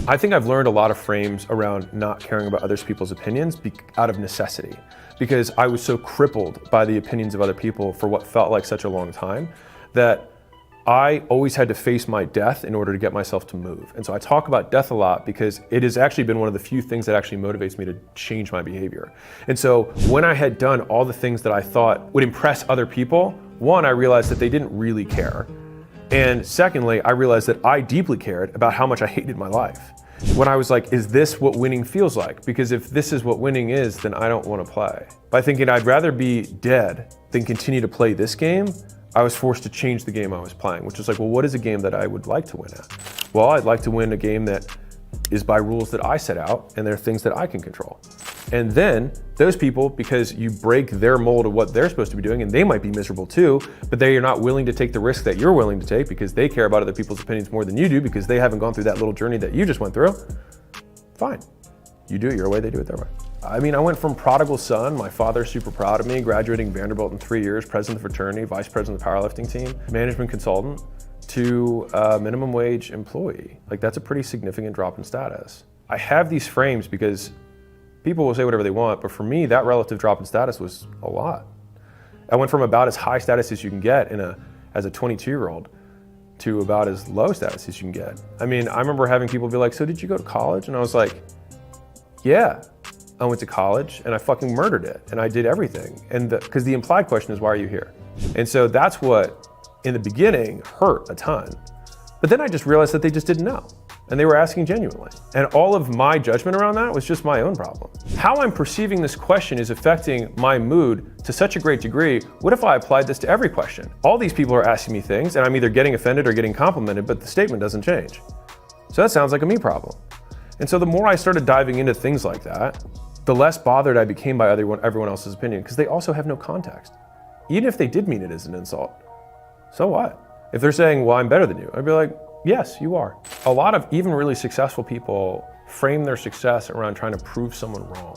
I think I've learned a lot of frames around not caring about other people's opinions out of necessity, because I was so crippled by the opinions of other people for what felt like such a long time that I always had to face my death in order to get myself to move. And so I talk about death a lot because it has actually been one of the few things that actually motivates me to change my behavior. And so when I had done all the things that I thought would impress other people, one, I realized that they didn't really care. And secondly, I realized that I deeply cared about how much I hated my life. When I was like, is this what winning feels like? Because if this is what winning is, then I don't want to play. By thinking I'd rather be dead than continue to play this game, I was forced to change the game I was playing, which was like, well, what is a game that I would like to win at? Well, I'd like to win a game that is by rules that I set out, and there are things that I can control. And then those people, because you break their mold of what they're supposed to be doing, and they might be miserable too, but they are not willing to take the risk that you're willing to take because they care about other people's opinions more than you do because they haven't gone through that little journey that you just went through. Fine. You do it your way, they do it their way. I mean, I went from prodigal son, my father's super proud of me, graduating Vanderbilt in 3 years, president of the fraternity, vice president of the powerlifting team, management consultant, to a minimum wage employee. Like, that's a pretty significant drop in status. I have these frames because people will say whatever they want, but for me, that relative drop in status was a lot. I went from about as high status as you can get as a 22-year-old to about as low status as you can get. I mean, I remember having people be like, so did you go to college? And I was like, yeah, I went to college and I fucking murdered it and I did everything. And because the implied question is, why are you here? And so that's what, in the beginning, hurt a ton. But then I just realized that they just didn't know. And they were asking genuinely. And all of my judgment around that was just my own problem. How I'm perceiving this question is affecting my mood to such a great degree. What if I applied this to every question? All these people are asking me things and I'm either getting offended or getting complimented, but the statement doesn't change. So that sounds like a me problem. And so the more I started diving into things like that, the less bothered I became by everyone else's opinion, because they also have no context. Even if they did mean it as an insult, so what? If they're saying, well, I'm better than you, I'd be like, yes, you are. A lot of even really successful people frame their success around trying to prove someone wrong.